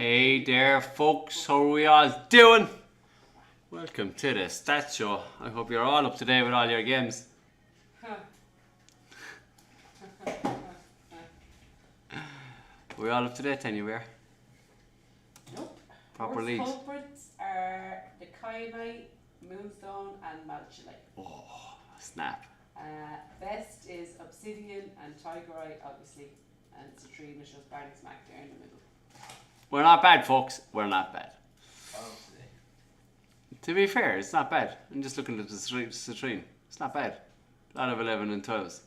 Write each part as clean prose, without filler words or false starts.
Hey there, folks. How are we all doing? Welcome to the Stats Show. I hope you're all up to date with all your games. We all up to date anywhere? Nope. Proper Worst leagues. culprits are the Kyanite, Moonstone and Malchilite. Oh, snap. Best is Obsidian and Tigerite, obviously. And Citrine is just Barney Smack there in the middle. We're not bad, folks. We're not bad. To be fair, it's not bad. I'm just looking at the Citrine. It's not bad. A lot of 11 and 12s.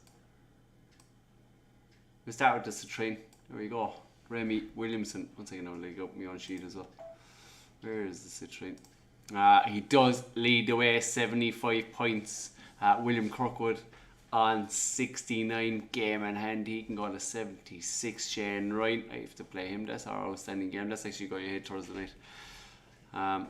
We start with the Citrine. There we go. Remy Williamson. One second, I'll lay up my own sheet as well. Where is the Citrine? He does lead the way, 75 points. William Kirkwood on 69 game in hand. He can go to 76. Shane Ryan, I have to play him. That's our outstanding game. That's actually going ahead Thursday night.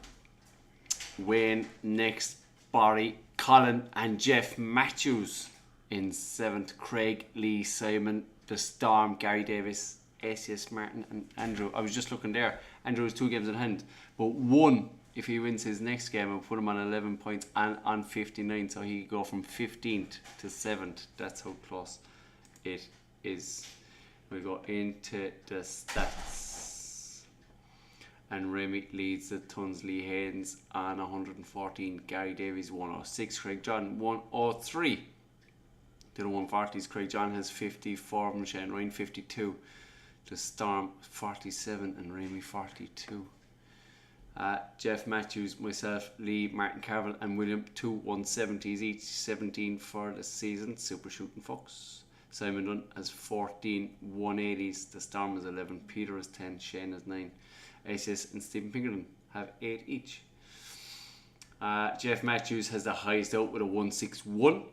Wayne next, Barry, Colin and Jeff Matthews in 7th. Craig, Lee, Simon, The Storm, Gary Davis, ACS Martin and Andrew. I was just looking there. Andrew has 2 games in hand, but one, if he wins his next game, I'll put him on 11 points and on 59, so he could go from 15th to 7th. That's how close it is. We go into the stats. And Remy leads the tons. Lee Haynes on 114. Gary Davies 106. Craig John 103. To the 140s. Craig John has 54. From Shane Ryan 52. The Storm 47 and Remy 42. Jeff Matthews, myself, Lee, Martin Carville and William 2 170s each. 17 for the season. Super shooting folks. Simon Dunn has 14 180s. The Storm has 11. Peter has 10. Shane has 9. ACS and Stephen Pinkerton have 8 each. Jeff Matthews has the highest out with a 161.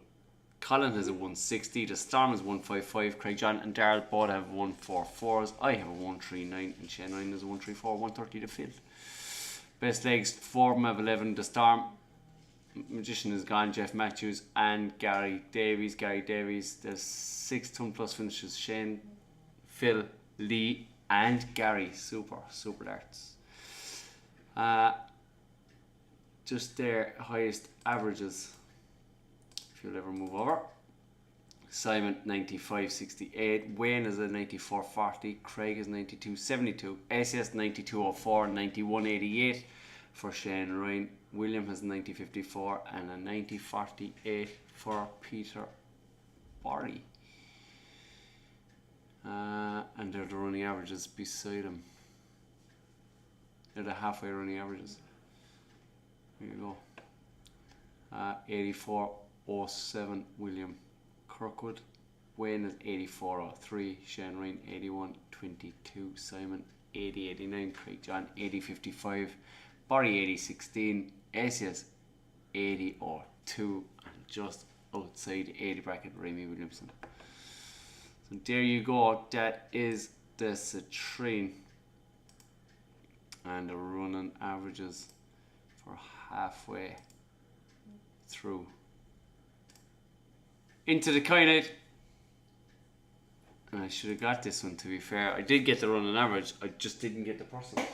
Colin has a 160. The Storm has 155. Craig John and Darrell both have 144s. I have a 139 and Shane Ryan has a 134. 130 to field. Best legs, 4 of them have 11. The Storm, Magician is gone. Jeff Matthews and Gary Davies. Gary Davies, the 6 ton plus finishes. Shane, Phil, Lee and Gary. Super darts. Just their highest averages, if you'll ever move over. Simon 95.68. Wayne is a 94.40. Craig is 92.72. ACS 92.04. 91.88 for Shane Ryan. William has 90.54 and a 90.48 for Peter Barry. And they're the running averages beside him. They're the halfway running averages. There you go. 84.07 William Kirkwood. Wayne is 84.03. Shane Ryan 81.22. Simon 80.89. Craig John 80.55. Barry 80.16. ACS 80.02. And just outside the 80 bracket, Remy Williamson. So there you go. That is the Citrine. And the running averages for halfway through. Into the Kyanite. And I should have got this one, to be fair. I did get the running average, I just didn't get the person.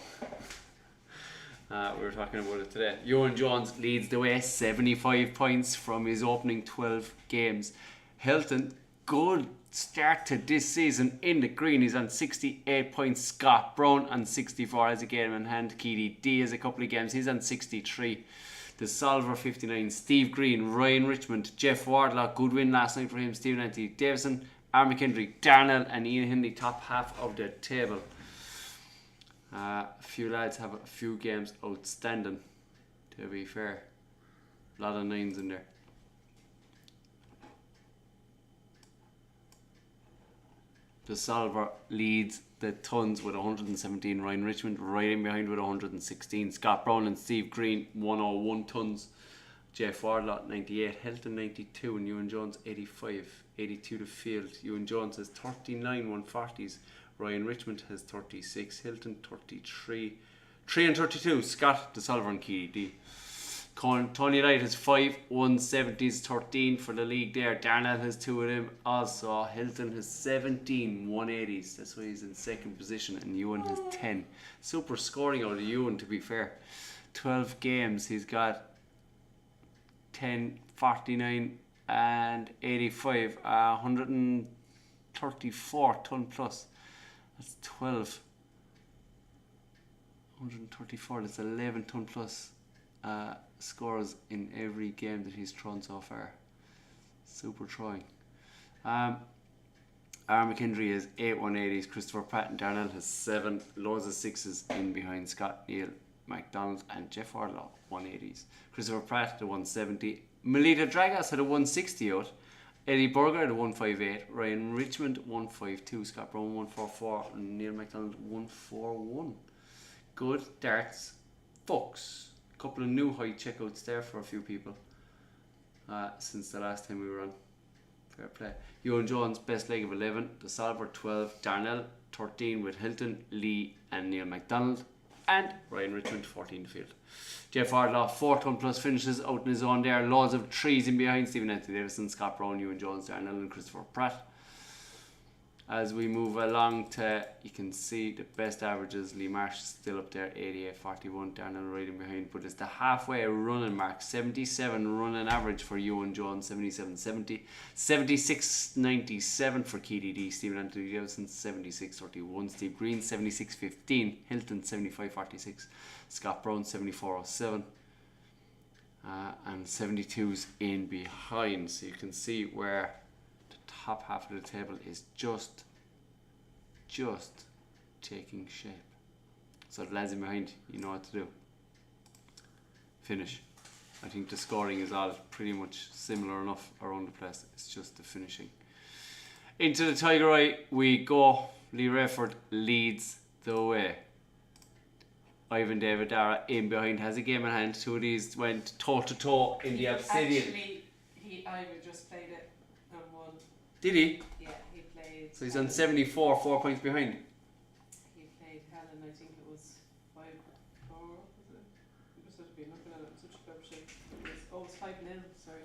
We were talking about it today. Ewan Jones leads the way, 75 points from his opening 12 games. Hilton, good start to this season in the green. He's on 68 points. Scott Brown on 64 has a game in hand. Gkt D has a couple of games. He's on 63. The Solver 59. Steve Green, Ryan Richmond, Jeff Wardlaw. Good win last night for him. Stephen Anthony Davison, Aaron McKendry, Darnell and Ian Hindley top half of the table. A few lads have a few games outstanding, to be fair. A lot of 9s in there. The Solver leads the tons with 117. Ryan Richmond right in behind with 116. Scott Brown and Steve Green 101 tons. Jeff Wardlaw 98. Hilton 92 and Ewan Jones 85. 82 to field. Ewan Jones has 39 140s. Ryan Richmond has 36. Hilton 33. 3 and 32. Scott, the Solver and Gkt D. Tony Wright has 5 170s, 13 for the league there. Darnell has 2 of them also. Hilton has 17 180s. That's why he's in second position. And Ewan has 10. Super scoring out of Ewan, to be fair. 12 games. He's got 10, 49 and 85. 134 ton plus. That's 12. 134. That's 11 ton plus. Scores in every game that he's thrown so far. Super throwing. Aaron McKendry has 8 180s. Christopher Pratt and Darnell has 7. Loads of 6s in behind Scott Neal, McDonald and Jeff Wardlaw 180s. Christopher Pratt the 170. Melita Dragas had a 160 out. Eddie Berger had a 158. Ryan Richmond 152. Scott Brown 144 and Neil McDonald 141. Good darts, folks. Couple of new high checkouts there for a few people since the last time we were on. Fair play. Ewan Jones, best leg of 11. The Solver 12. Darnell 13 with Hilton, Lee and Neil McDonald. And Ryan Richmond 14 to field. Jeff Ardlaw 4 ton plus finishes out in his own there. Loads of 3s in behind. Stephen Anthony Davison, Scott Brown, Ewan Jones, Darnell and Christopher Pratt. As we move along to, you can see the best averages. Lee Marsh still up there, 88.41. Darnell riding behind, but it's the halfway running mark. 77 running average for Ewan Jones, 77.70. 76.97 for KDD. Stephen Anthony Davison, 76.31. Steve Green, 76.15. Hilton, 75.46. Scott Brown, 74.07. And 72s in behind. So you can see where top half of the table is just taking shape. So the lads in behind, you know what to do. Finish. I think the scoring is all pretty much similar enough around the place. It's just the finishing. Into the Tiger Eye we go. Lee Rayford leads the way. Ivan David Dara in behind has a game in hand. Two of these went toe to toe in the Obsidian. Actually, Ivan just played it and won. Did he? Yeah, he played. So he's on 74, 4 points behind. He played Helen, I think it was 5-4, was it? You must have been looking at it in such a clever shape. It was 5-0, sorry.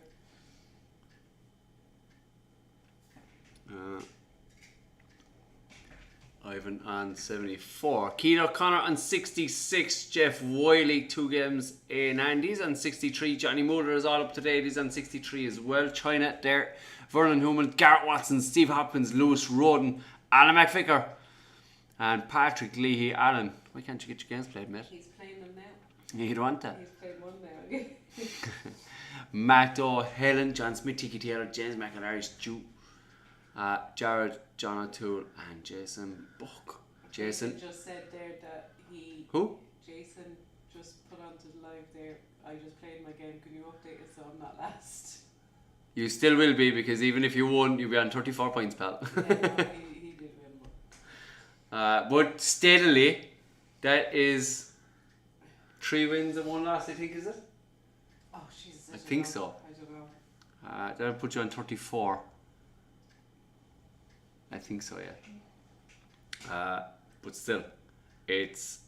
Ivan on 74. Keith O'Connor on 66. Jeff Wiley, 2 games in hand. He's on 63. Johnny Muller is all up to date. He's on 63 as well. China there. Vernon Human, Garrett Watson, Steve Hopkins, Lewis Roden, Alan McVicker, and Patrick Leahy. Alan, why can't you get your games played, mate? He's playing them now. You'd want that. He's played one now. Matt Doe, Helen, John Smith, Tiki Taylor, James McIntyre, Stu, Jared, John O'Toole, and Jason Buck. Jason just said there that he. Who? Jason just put onto the live there. I just played my game. Can you update it so I'm not last? You still will be, because even if you won, you'll be on 34 points, pal. Yeah, no, he did win. But steadily, that is 3 wins and 1 loss, I think, is it? Oh, Jesus. I think so. I don't know. That'll put you on 34. I think so, yeah. But still, it's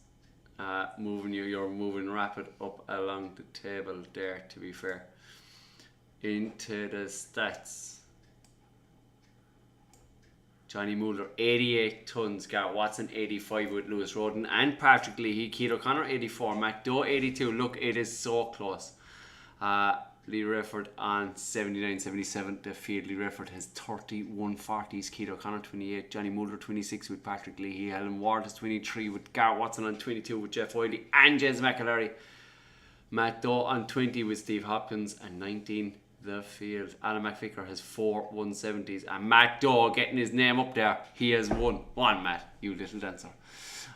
you're moving rapid up along the table there, to be fair. Into the stats. Johnny Muller 88 tons, Garrett Watson 85 with Lewis Roden and Patrick Leahy. Keith O'Connor 84, Mac Doe 82. Look, it is so close. Lee Rayford on 79-77. The field, Lee Rayford has 31 40s. Keith O'Connor 28, Johnny Muller 26 with Patrick Leahy. Helen Ward has 23 with Garrett Watson on 22 with Jeff Wiley and James McIlary. Matt Doe on 20 with Steve Hopkins and 19 the field. Alan McVicker has 4 170s and Matt Doe getting his name up there. He has won. One, Matt, you little dancer.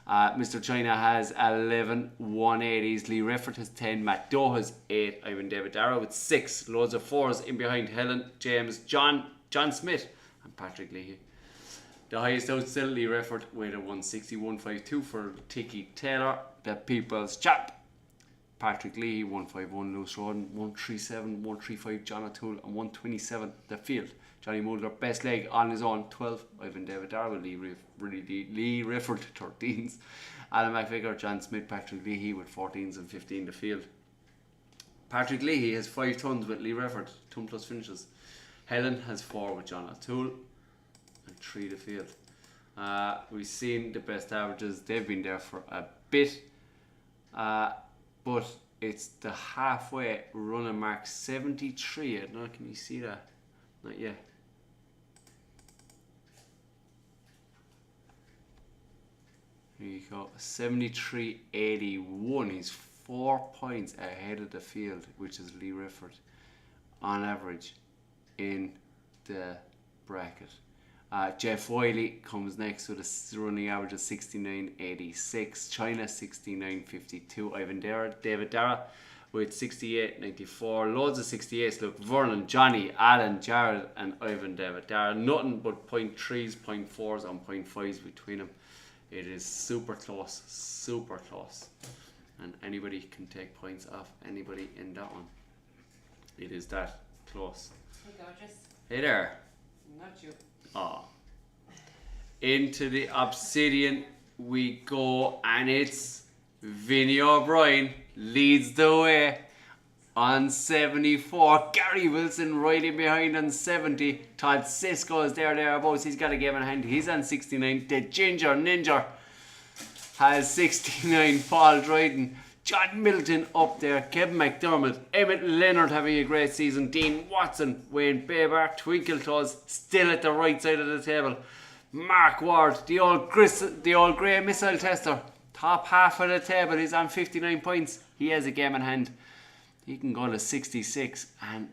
Mr. China has 11 180s. Lee Rayford has 10. Matt Doe has 8. Ivan David Darrow with 6. Loads of 4s in behind Helen, James, John Smith and Patrick Leahy. The highest out still, Lee Rayford with a 160 152 for Tiki Taylor, the people's chap. Patrick Leahy 151, Lewis Roden 137, 135 John O'Toole and 127 the field. Johnny Mulder best leg on his own 12. Ivan David Darwell, Lee Rayford 13s. Alan McVicker, John Smith, Patrick Leahy with 14s and 15 the field. Patrick Leahy has 5 tons with Lee Refford, ton plus finishes. Helen has 4 with John O'Toole, and 3 the field. We've seen the best averages, they've been there for a bit, but it's the halfway running mark, 73. I don't know, can you see that? Not yet. Here you go, 73.81. He's 4 points ahead of the field, which is Lee Refford, on average, in the bracket. Jeff Wiley comes next with a running average of 69.86. China 69.52. Ivan Dara, David Dara with 68.94. Loads of 68s. Look, Vernon, Johnny, Alan, Jared, and Ivan David Dara. Nothing but 0.3s, 0.4s, and 0.5s between them. It is super close, super close. And anybody can take points off anybody in that one. It is that close. Hey, gorgeous. Hey there. Not you. Oh. Into the Obsidian we go, and it's Vinny O'Brien leads the way on 74. Gary Wilson right in behind on 70. Todd Sisko is thereabouts. He's got a game in hand. He's on 69. The Ginger Ninja has 69. Paul Dryden, John Middleton up there, Kevin McDermott, Emmett Leonard having a great season, Dean Watson, Wayne Baber, Twinkle Toes still at the right side of the table, Mark Ward, the old grey missile tester, top half of the table. He's on 59 points. He has a game in hand. He can go to 66 and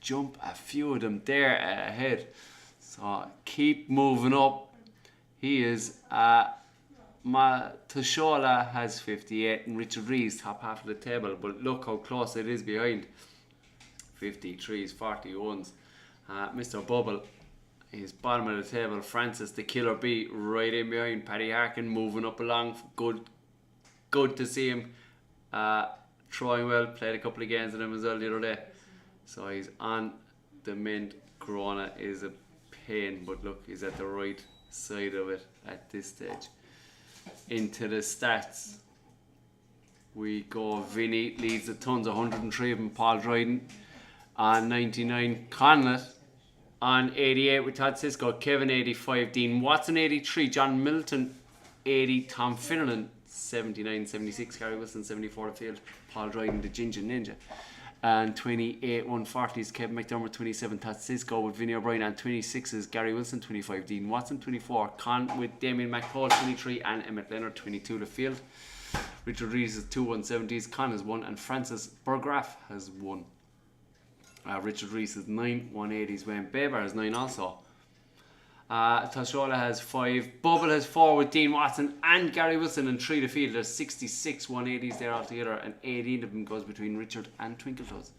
jump a few of them there ahead. So keep moving up. He is Tashola has 58 and Richard Rees top half of the table, but look how close it is behind. 53s, 41s. Mr. Bubble is bottom of the table. Francis the Killer Bee right in behind. Paddy Harkin moving up along. Good to see him throwing well. Played a couple of games with him as well the other day. So he's on the mend. Corona is a pain, but look, he's at the right side of it at this stage. Into the stats we go. Vinny leads the tons, 103 of them. Paul Dryden on 99. Conlett on 88 with Todd Sisko. Kevin 85. Dean Watson 83. John Milton 80. Tom Finneran 79. 76. Gary Wilson 74 the field. Paul Dryden the Ginger Ninja. And 28 140s Kevin McDermott, 27 Todd Sisko with Vinny O'Brien, and 26s Gary Wilson, 25 Dean Watson, 24 Con with Damien McCall, 23 and Emmett Leonard, 22 the field. Richard Rees is 2 170s, Con has 1 and Francis Burgraff has 1. Richard Rees is 9 180s, Wayne Baber has 9 also. Tashola has 5, Bubble has 4 with Dean Watson and Gary Wilson, and 3 the field. There's 66 180s there altogether, and 18 of them goes between Richard and Twinkletoes.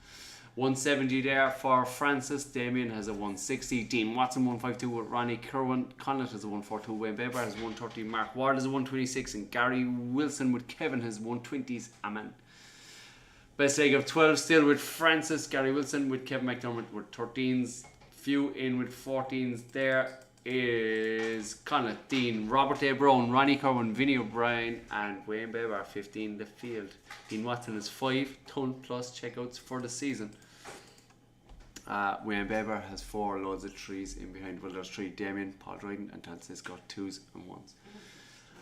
170 there for Francis. Damien has a 160. Dean Watson 152 with Ronnie Kerwin. Conlett has a 142. Wayne Baber has 130. Mark Ward has a 126, and Gary Wilson with Kevin has 120s. Amen. Best leg of 12 still with Francis. Gary Wilson with Kevin McDermott with 13s. Few in with 14s there is Conlett, Dean, Robert A. Brown, Ronnie Kerwin, Vinny O'Brien, and Wayne Baber, 15 the field. Dean Watson has 5 ton plus checkouts for the season. Wayne Baber has 4, loads of 3s in behind. Well, there's 3, Damien, Paul Dryden, and Todd Sisko, 2s and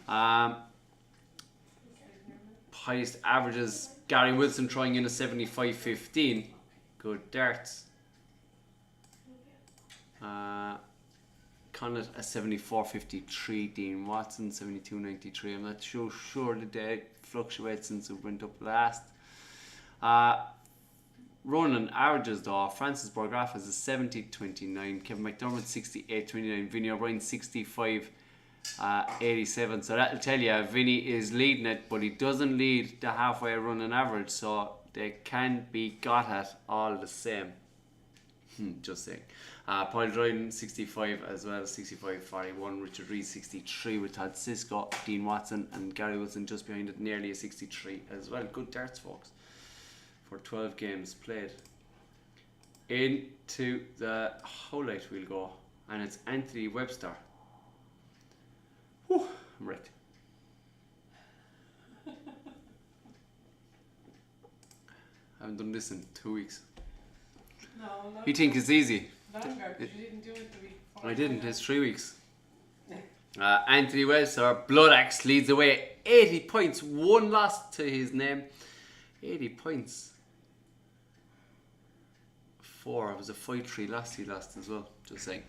1s. Highest averages, Gary Wilson throwing in a 75-15. Good darts. Conlett a 74.53, Dean Watson 72.93. I'm not sure the day fluctuates since it went up last. Running averages though, Francis Burgraff has a 70.29, Kevin McDermott 68.29, Vinny O'Brien 65.87. So that'll tell you Vinny is leading it, but he doesn't lead the halfway running average, so they can be got at all the same. Just saying. Paul Dryden 65 as well, 65.41. Richard Rees 63 with Todd Sisko, Dean Watson and Gary Wilson just behind it, nearly a 63 as well. Good darts, folks, for 12 games played. Into the highlight we'll go, and it's Anthony Webster. Whew, I'm wrecked. haven't done this in 2 weeks. No, You think it's easy? longer, because you didn't do it the week before. I didn't. It's 3 weeks. Anthony Webster, Blood Axe, leads the way. 80 points. 1 loss to his name. 80 points. 4. It was a 5-3 loss he lost as well. Just saying.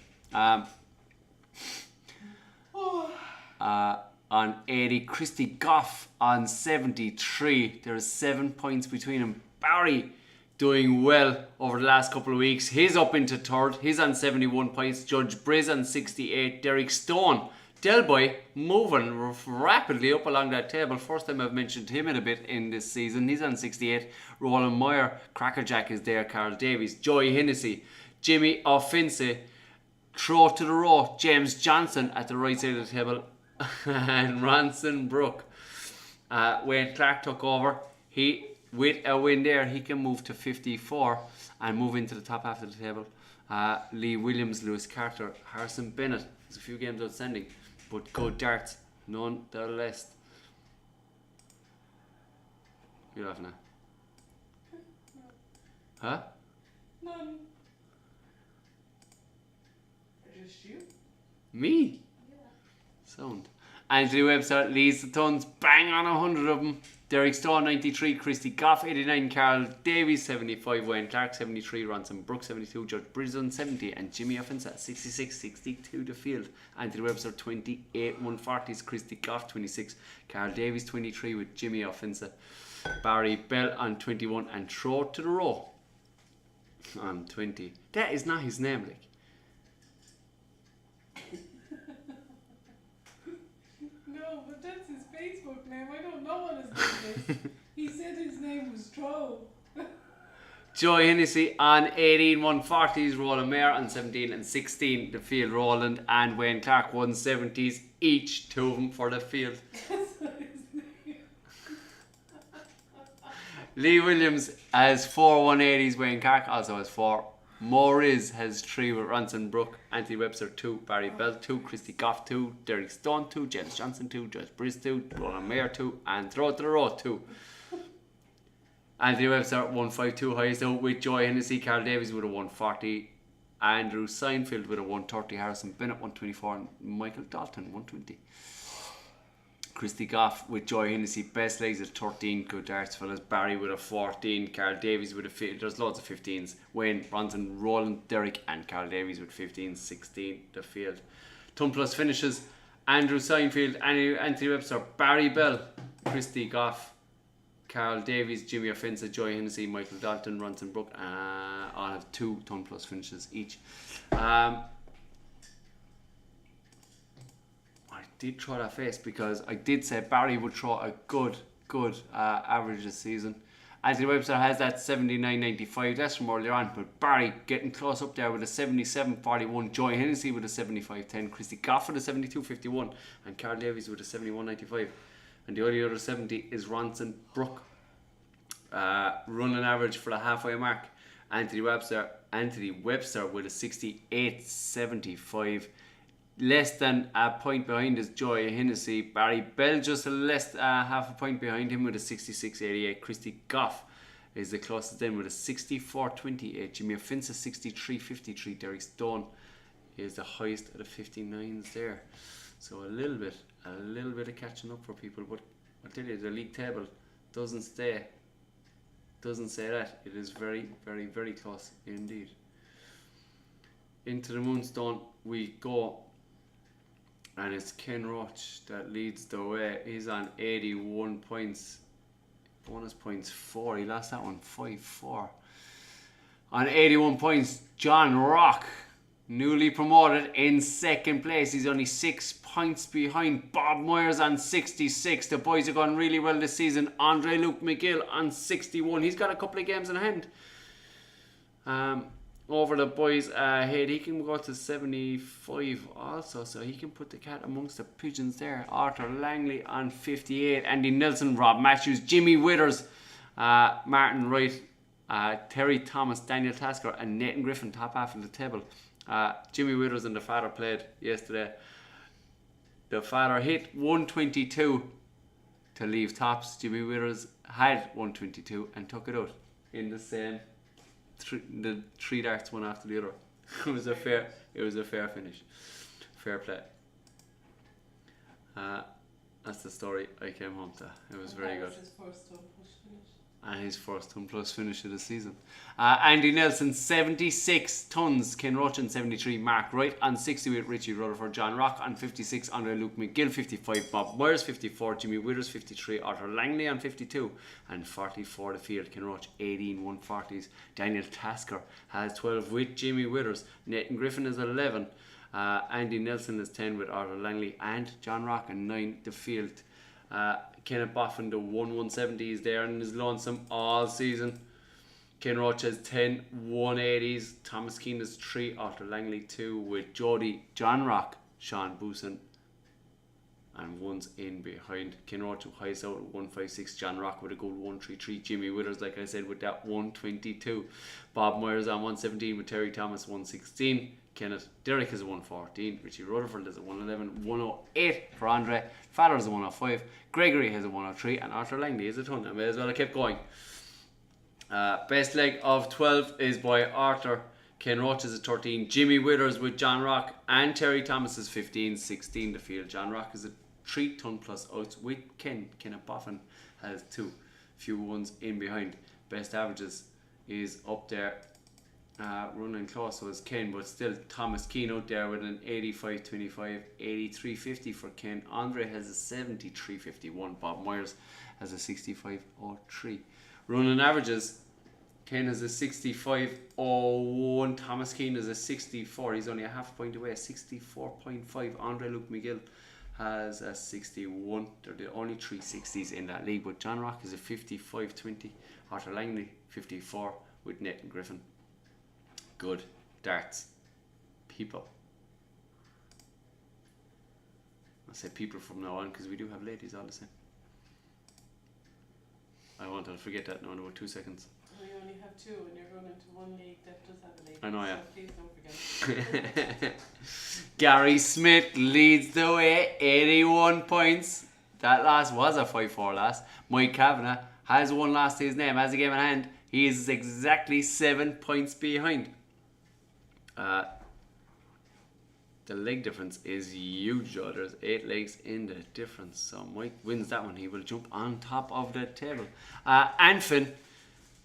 On 80, Christy Goff on 73. There is 7 points between them. Barry doing well over the last couple of weeks. He's up into third. He's on 71 points. Judge Briz on 68. Derek Stone. Delboy moving rapidly up along that table. First time I've mentioned him in a bit in this season. He's on 68. Roland Meyer. Crackerjack is there. Carl Davies. Joy Hennessy. Jimmy Offense. Throw to the row. James Johnson at the right side of the table. And Ronson Brook. Wayne Clark took over. He, with a win there, he can move to 54 and move into the top half of the table. Lee Williams, Lewis Carter, Harrison Bennett. There's a few games outstanding, but good darts, none the less. You're laughing at? Huh? None. Just you? Me? Sound. Anthony Webster leads the tons, bang on 100 of them. Derek Stone 93, Christy Goff 89, Carl Davies 75, Wayne Clark 73, Ronson Brook 72, Judge Brisbane 70, and Jimmy Offense 66, 62 the field. Anthony Webster 28, 140s, Christy Goff 26, Carl Davies 23 with Jimmy Offense, Barry Bell on 21, and Throw to the Row on 20. That is not his name, like. No, but that's his Facebook name. I don't know what his name is. He said his name was Tro. Joy Hennessy on 18, 140s, Roland Mayer on 17 and 16, the field, Roland and Wayne Clark 170s, each 2 of them for the field. That's not his name. Lee Williams has 4 180s, Wayne Clark also has 4. Moriz has 3 with Ronson Brook, Anthony Webster 2, Barry Bell 2, Christy Goff 2, Derek Stone 2, James Johnson 2, Judge Briz 2, Roland Mayer 2, and Throw to the Row 2. Anthony Webster 152 highest out with Joy Hennessy, Carl Davies with a 140, Andrew Seinfeld with a 130, Harrison Bennett 124, and Michael Dalton 120. Christy Goff with Joy Hennessy, best legs at 13, good darts fellas. Barry with a 14, Carl Davies with a there's loads of 15s. Wayne, Bronson, Roland, Derek, and Carl Davies with 15, 16 the field. Ton plus finishes: Andrew Seinfeld, Anthony Webster, Barry Bell, Christy Goff, Carl Davies, Jimmy Offensa, Joy Hennessy, Michael Dalton, Ronson Brook. All have 2 ton plus finishes each. I did throw that face because I did say Barry would throw a good average this season. Anthony Webster has that 79.95, that's from earlier on, but Barry getting close up there with a 77.41, Joy Hennessy with a 75.10, Christy Goff with a 72.51, and Carl Davies with a 71.95. And the only other 70 is Ronson Brook, running average for the halfway mark. Anthony Webster with a 68.75. Less than a point behind is Joy Hennessy. Barry Bell just half a point behind him with a 66.88. Christy Goff is the closest then with a 64.28. Jimmy Offensa 63.53. Derek Stone is the highest of the 59s there. So a little bit of catching up for people. But I'll tell you, the league table doesn't say that. It is very, very, very close indeed. Into the Moonstone we go. And it's Ken Roach that leads the way. He's on 81 points. Bonus points 4. He lost that one 5-4. On 81 points, John Rock, newly promoted, in second place. He's only 6 points behind. Bob Myers on 66. The boys are going really well this season. Andre Luke McGill on 61. He's got a couple of games in hand. Over the boys ahead, he can go to 75 also, so he can put the cat amongst the pigeons there. Arthur Langley on 58, Andy Nelson, Rob Matthews, Jimmy Withers, Martin Wright, Terry Thomas, Daniel Tasker, and Nathan Griffin, top half of the table. Jimmy Withers and the father played yesterday. The father hit 122 to leave tops. Jimmy Withers had 122 and took it out in the same the 3 darts one after the other. It was a fair finish. Fair play. That's the story I came home to. It was very good. His first ton push finish. And his first ton plus finish of the season. Andy Nelson 76 tons, Ken Roach 73, Mark Wright on 60 with Richie Rutherford, John Rock on 56, Andre Luke McGill 55, Bob Myers 54, Jimmy Withers 53, Arthur Langley on 52 and 44 the field. Ken Roach 18 140s. Daniel Tasker has 12 with Jimmy Withers. Nathan Griffin is 11. Andy Nelson is 10 with Arthur Langley and John Rock and 9 the field. Kenneth Boffin, the 170 is there and is lonesome all season. Ken Roach has 10 180s. Thomas Keane has 3. Arthur Langley 2 with Jody, John Rock, Sean Booson and one's in behind. Ken Roach highs out at 156. John Rock with a good 133. Jimmy Withers, like I said, with that 122. Bob Myers on 117 with Terry Thomas 116. Derek is a 114. Richie Rutherford is a 111. 108 for Andre. Fowler is a 105. Gregory has a 103. And Arthur Langley is a ton. I may as well have kept going. Best leg of 12 is by Arthur. Ken Roach is a 13. Jimmy Withers with John Rock and Terry Thomas is 15. 16 the field. John Rock is a 3 ton plus outs with Ken. Kenneth Boffin has 2. Few ones in behind. Best averages is up there. Running close was Ken, but still Thomas Keane out there with an 85.25, 83.50 for Ken. Andre has a 73.51. Bob Myers has a 65.03. Running averages, Ken has a 65.01. Thomas Keane has a 64. He's only a half point away, 64.5. Andre Luke McGill has a 61. They're the only 3 60s in that league, but John Rock is a 55.20. Arthur Langley 54 with Nathan Griffin. Good darts people. I say people from now on because we do have ladies all the same. I wanted to forget that now in about 2 seconds. We only have 2 and you're going into one league that does have a lady. I know, yeah. So please don't forget. Gary Smith leads the way, 81 points. That last was a 5-4 last. Mike Kavanagh has one last to his name, has a game in hand. He is exactly 7 points behind. The leg difference is huge though. There's 8 legs in the difference. So Mike wins that one. He will jump on top of the table. Anfin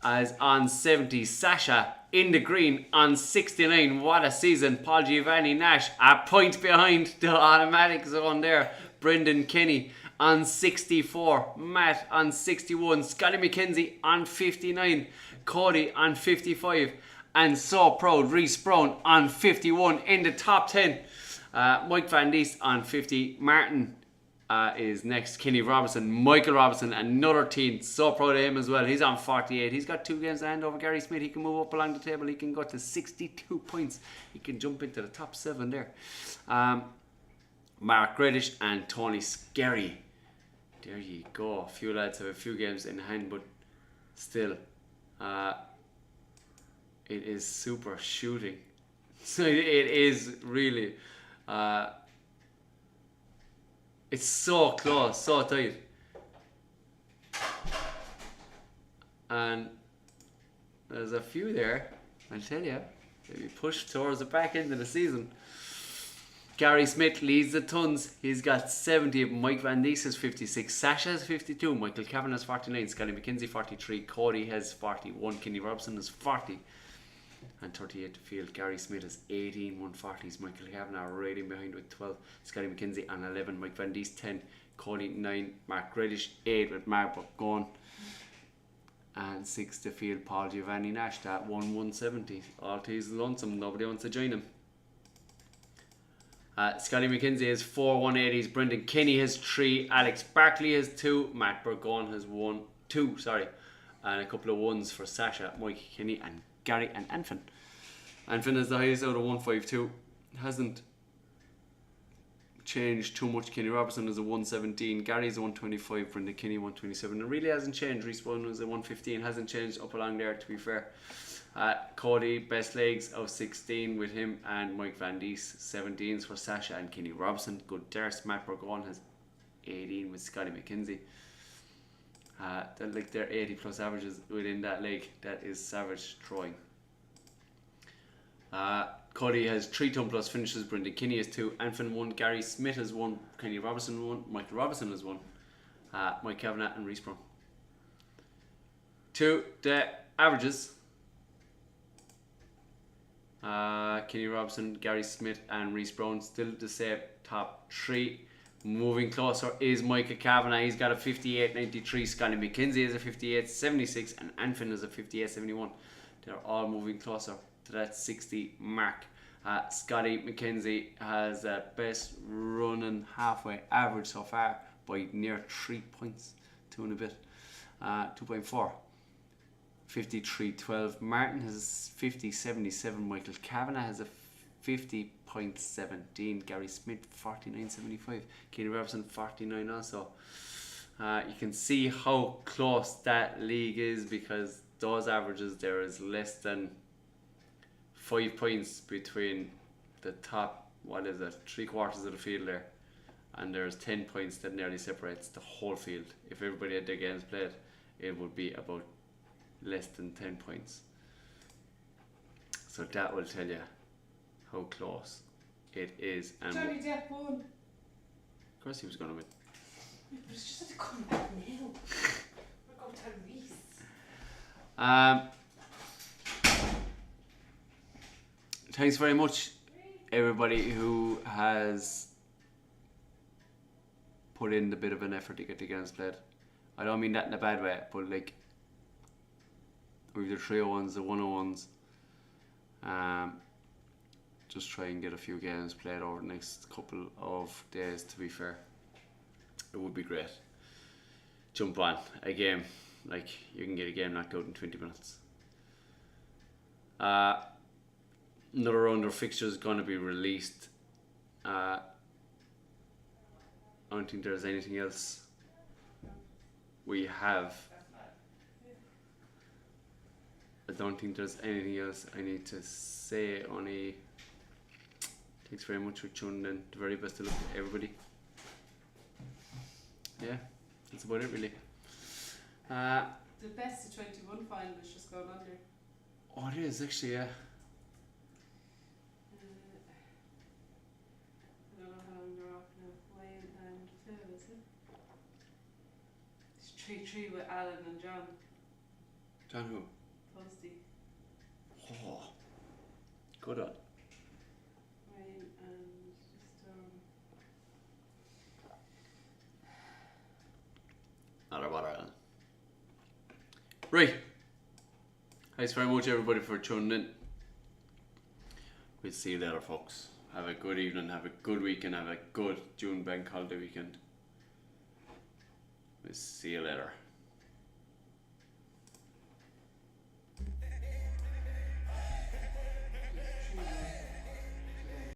is on 70. Sasha in the green on 69. What a season. Paul Giovanni Nash a point behind the automatic zone there. Brendan Kenny on 64. Matt on 61. Scotty McKenzie on 59. Cody on 55. And so proud, Reece Brown on 51 in the top 10. Mike Van Diest on 50. Martin is next. Kenny Robinson, Michael Robinson, another teen. So proud of him as well. He's on 48. He's got 2 games to hand over Gary Smith. He can move up along the table. He can go to 62 points. He can jump into the top 7 there. Mark Reddish and Tony Skerry. There you go. A few lads have a few games in hand, but still. It is super shooting. So it is really. It's so close, so tight. And there's a few there, I'll tell you. Maybe pushed towards the back end of the season. Gary Smith leads the tons. He's got 70. Mike Van Diest has 56. Sasha has 52. Michael Kavanagh has 49. Scotty McKenzie 43. Cody has 41. Kenny Robson has 40. And 38 to field. Gary Smith has 18 140s. Michael Kavanagh right in behind with 12. Scotty McKenzie on 11. Mike Van Diest 10. Cody 9. Mark Reddish 8 with Mark Buckgone. And 6 to field. Paul Giovanni Nash that 170. All he's lonesome. Nobody wants to join him. Scotty McKenzie has 4 180s. Brendan Kenny has 3. Alex Barkley has 2. Matt Burgone has 2, and a couple of 1s for Sasha, Mike Kenny, and Gary and Anfin. Anfin is the highest out of 152. Hasn't changed too much. Kenny Robertson is a 117. Gary's a 125. Brendan Kenny 127. It really hasn't changed. Reece Brown was a 115. Hasn't changed up along there, to be fair. Cody, best legs of 16 with him, and Mike Van Diest 17s for Sasha and Kenny Robson. Good darts. Matt Burgone has 18 with Scotty McKenzie. They're 80 plus averages within that league. That is savage throwing. Cody has 3 ton plus finishes. Brendan Kinney has 2. Anfin 1. Gary Smith has 1. Kenny Robinson 1. Michael Robinson has 1. Mike Kavanagh and Reece Brown. To the averages. Kenny Robinson, Gary Smith and Reece Brown still the same top 3. Moving closer is Michael Kavanagh. He's got a 58.93. Scotty McKenzie has a 58.76 and Anfin has a 58.71. They're all moving closer to that 60 mark. Scotty McKenzie has the best running halfway average so far by near 3 points, 2 and a bit, 2.4. 53.12. Martin has 50.77. Michael Kavanagh has a 50.17. Gary Smith 49.75. Kenny Robinson 49 also. You can see how close that league is because those averages, there is less than 5 points between the top, 3/4 of the field there, and there's 10 points that nearly separates the whole field. If everybody had their games played, it would be about less than 10 points. So that will tell you how close it is. And Johnny Depp won. of course he was going to win. But it's just had to come back now. We're going to tell Reece. Thanks very much, everybody who has put in a bit of an effort to get the games played. I don't mean that in a bad way, but like we've the 301s, the 101s. Just try and get a few games played over the next couple of days, to be fair. It would be great. Jump on a game. Like, you can get a game knocked out in 20 minutes. Another round of fixtures is going to be released. I don't think there's anything else we have. I don't think there's anything else I need to say. Only thanks very much for tuning in. The very best of luck to everybody. Yeah, that's about it really. The best of 21 final is just going on there. Oh, it is actually, yeah. I don't know how long they're off now. Wayne and Phil, is it? It's 3-3 with Alan and John. John who? Posty. Oh, good on. Wayne and Storm. Not a bother, Alan. Right. Thanks very much, everybody, for tuning in. We'll see you later, folks. Have a good evening, have a good weekend, have a good June bank holiday weekend. We'll see you later.